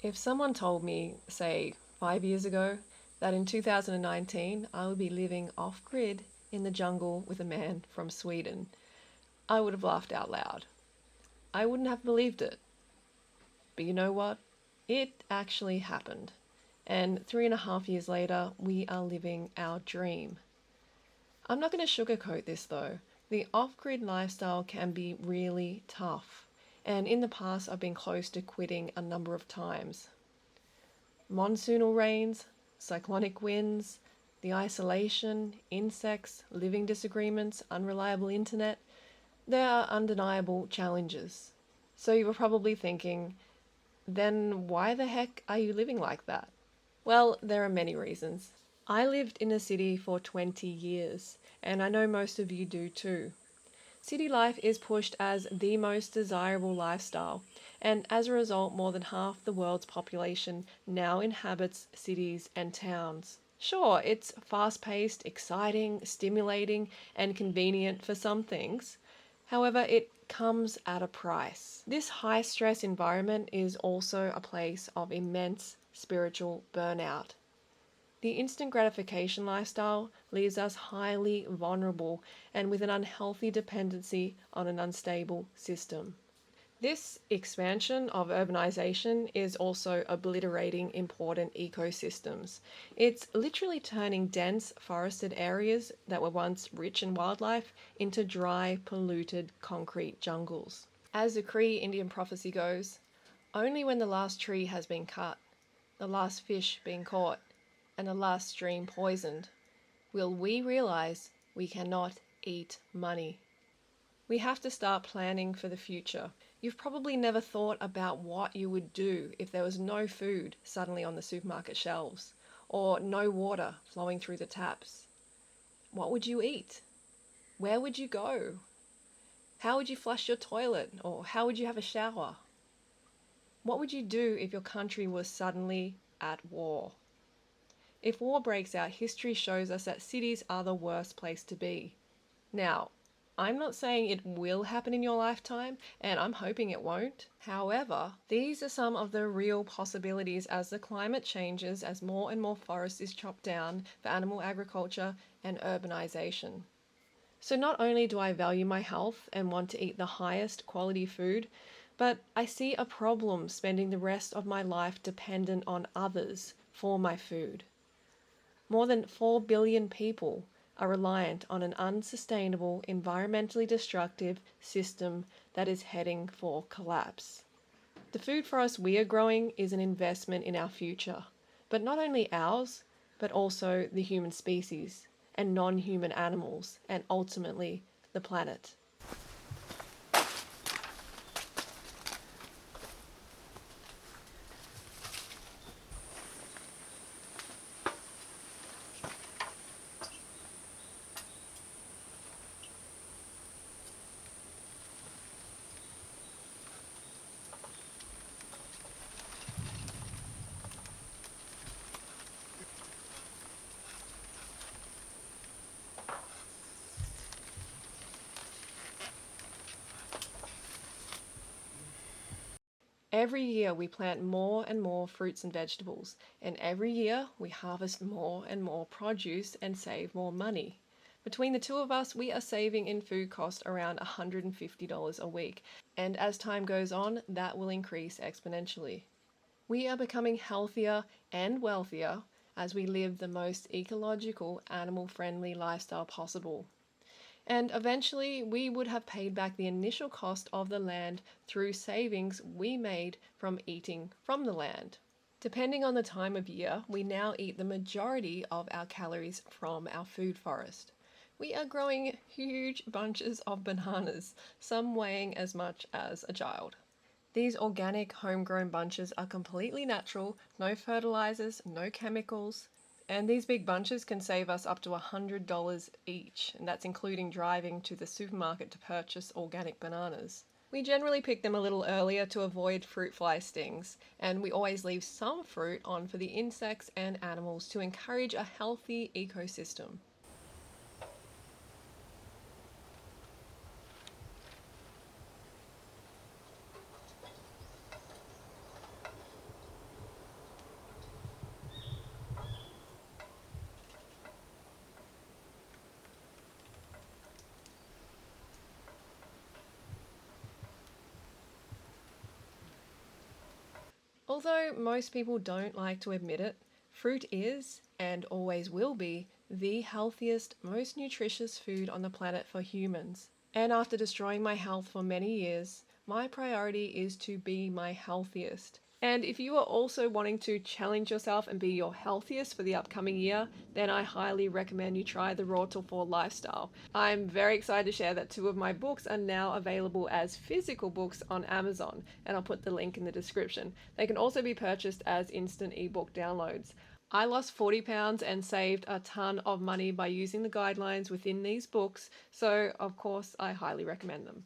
If someone told me, say, 5 years ago, that in 2019 I would be living off grid in the jungle with a man from Sweden, I would have laughed out loud. I wouldn't have believed it. But you know what? It actually happened. And 3.5 years later, we are living our dream. I'm not going to sugarcoat this though. The off grid lifestyle can be really tough. And in the past, I've been close to quitting a number of times. Monsoonal rains, cyclonic winds, the isolation, insects, living disagreements, unreliable internet, they are undeniable challenges. So you were probably thinking, then why the heck are you living like that? Well, there are many reasons. I lived in a city for 20 years, and I know most of you do too. City life is pushed as the most desirable lifestyle, and as a result, more than half the world's population now inhabits cities and towns. Sure, it's fast paced, exciting, stimulating, and convenient for some things. However, it comes at a price. This high stress environment is also a place of immense spiritual burnout. The instant gratification lifestyle leaves us highly vulnerable and with an unhealthy dependency on an unstable system. This expansion of urbanization is also obliterating important ecosystems. It's literally turning dense forested areas that were once rich in wildlife into dry, polluted concrete jungles. As the Cree Indian prophecy goes, only when the last tree has been cut, the last fish been caught, and the last stream poisoned, will we realize we cannot eat money. We have to start planning for the future. You've probably never thought about what you would do if there was no food suddenly on the supermarket shelves, or no water flowing through the taps. What would you eat? Where would you go? How would you flush your toilet, or how would you have a shower? What would you do if your country was suddenly at war? If war breaks out, history shows us that cities are the worst place to be. Now, I'm not saying it will happen in your lifetime, and I'm hoping it won't. However, these are some of the real possibilities as the climate changes, as more and more forest is chopped down for animal agriculture and urbanization. So not only do I value my health and want to eat the highest quality food, but I see a problem spending the rest of my life dependent on others for my food. More than 4 billion people are reliant on an unsustainable, environmentally destructive system that is heading for collapse. The food forest we are growing is an investment in our future, but not only ours, but also the human species and non human animals, and ultimately the planet. Every year we plant more and more fruits and vegetables, and every year we harvest more and more produce and save more money. Between the two of us, we are saving in food cost around $150 a week, and as time goes on, that will increase exponentially. We are becoming healthier and wealthier as we live the most ecological, animal friendly lifestyle possible. And eventually, we would have paid back the initial cost of the land through savings we made from eating from the land. Depending on the time of year, we now eat the majority of our calories from our food forest. We are growing huge bunches of bananas, some weighing as much as a child. These organic homegrown bunches are completely natural, no fertilizers, no chemicals, and these big bunches can save us up to $100 each, and that's including driving to the supermarket to purchase organic bananas. We generally pick them a little earlier to avoid fruit fly stings, and we always leave some fruit on for the insects and animals to encourage a healthy ecosystem. Although most people don't like to admit it, fruit is, and always will be, the healthiest, most nutritious food on the planet for humans. And after destroying my health for many years, my priority is to be my healthiest. And if you are also wanting to challenge yourself and be your healthiest for the upcoming year, then I highly recommend you try the Raw to 4 lifestyle. I'm very excited to share that 2 of my books are now available as physical books on Amazon, and I'll put the link in the description. They can also be purchased as instant ebook downloads. I lost 40 pounds and saved a ton of money by using the guidelines within these books, so of course I highly recommend them.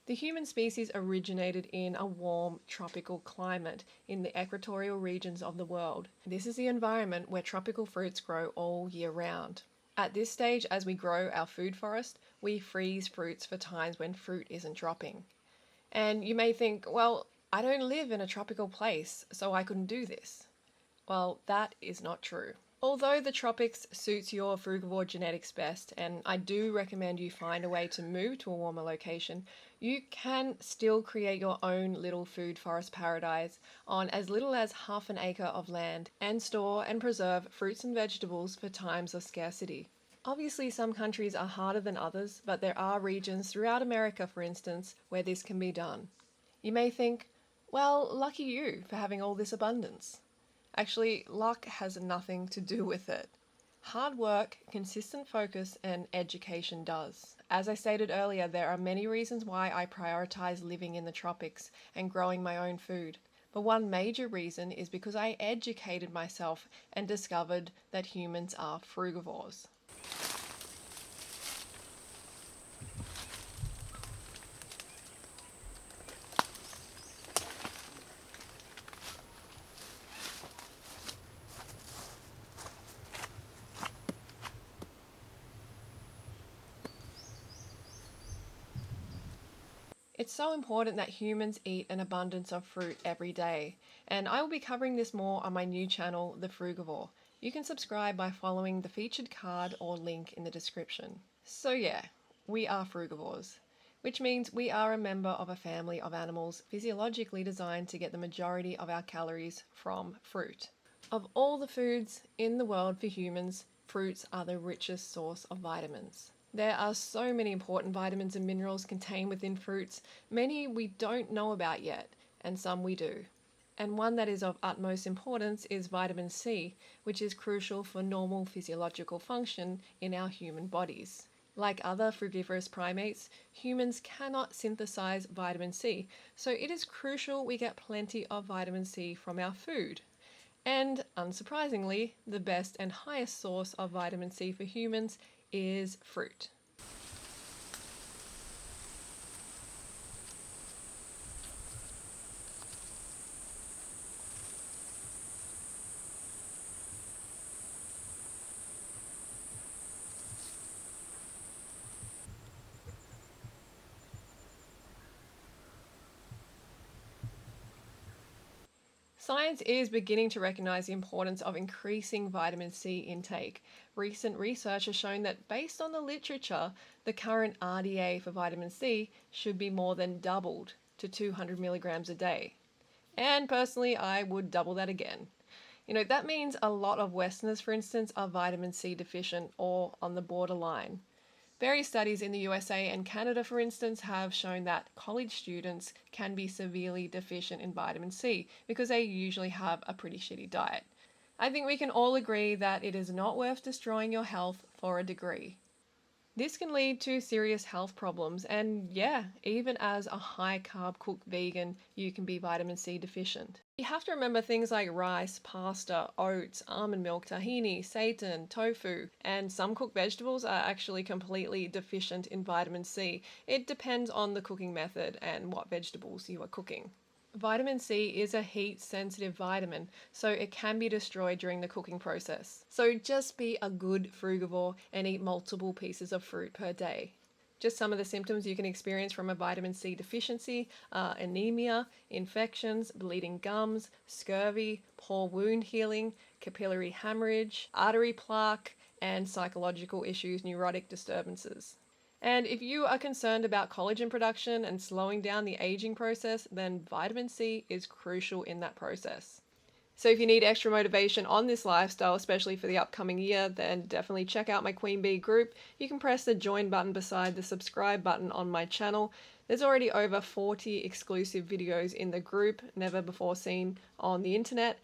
The human species originated in a warm tropical climate in the equatorial regions of the world. This is the environment where tropical fruits grow all year round. At this stage, as we grow our food forest, we freeze fruits for times when fruit isn't dropping. And you may think, well, I don't live in a tropical place, so I couldn't do this. Well, that is not true. Although the tropics suits your frugivore genetics best, and I do recommend you find a way to move to a warmer location, you can still create your own little food forest paradise on as little as half an acre of land and store and preserve fruits and vegetables for times of scarcity. Obviously, some countries are harder than others, but there are regions throughout America, for instance, where this can be done. You may think, well, lucky you for having all this abundance. Actually, luck has nothing to do with it. Hard work, consistent focus, and education does. As I stated earlier, there are many reasons why I prioritize living in the tropics and growing my own food. But one major reason is because I educated myself and discovered that humans are frugivores. It's so important that humans eat an abundance of fruit every day, and I will be covering this more on my new channel, The Frugivore. You can subscribe by following the featured card or link in the description. So yeah, we are frugivores, which means we are a member of a family of animals physiologically designed to get the majority of our calories from fruit. Of all the foods in the world for humans, fruits are the richest source of vitamins. There are so many important vitamins and minerals contained within fruits, many we don't know about yet, and some we do. And one that is of utmost importance is vitamin C, which is crucial for normal physiological function in our human bodies. Like other frugivorous primates, humans cannot synthesize vitamin C, so it is crucial we get plenty of vitamin C from our food. And unsurprisingly, the best and highest source of vitamin C for humans is fruit. Science is beginning to recognize the importance of increasing vitamin C intake. Recent research has shown that based on the literature, the current RDA for vitamin C should be more than doubled to 200 milligrams a day. And personally, I would double that again. That means a lot of Westerners, for instance, are vitamin C deficient or on the borderline. Various studies in the USA and Canada, for instance, have shown that college students can be severely deficient in vitamin C because they usually have a pretty shitty diet. I think we can all agree that it is not worth destroying your health for a degree. This can lead to serious health problems, and yeah, even as a high carb cooked vegan, you can be vitamin C deficient. You have to remember things like rice, pasta, oats, almond milk, tahini, seitan, tofu, and some cooked vegetables are actually completely deficient in vitamin C. It depends on the cooking method and what vegetables you are cooking. Vitamin C is a heat-sensitive vitamin, so it can be destroyed during the cooking process. So just be a good frugivore and eat multiple pieces of fruit per day. Just some of the symptoms you can experience from a vitamin C deficiency are anemia, infections, bleeding gums, scurvy, poor wound healing, capillary hemorrhage, artery plaque, and psychological issues, neurotic disturbances. And if you are concerned about collagen production and slowing down the aging process, then vitamin C is crucial in that process. So if you need extra motivation on this lifestyle, especially for the upcoming year, then definitely check out my Queen Bee group. You can press the join button beside the subscribe button on my channel. There's already over 40 exclusive videos in the group, never before seen on the internet.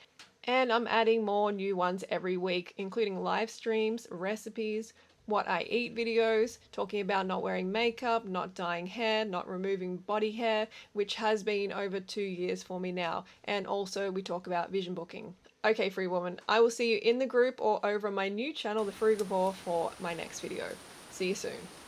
And I'm adding more new ones every week, including live streams, recipes, what I eat videos, talking about not wearing makeup, not dyeing hair, not removing body hair, which has been over 2 years for me now. And also we talk about vision booking. Okay, free woman, I will see you in the group or over my new channel, The Frugivore, for my next video. See you soon.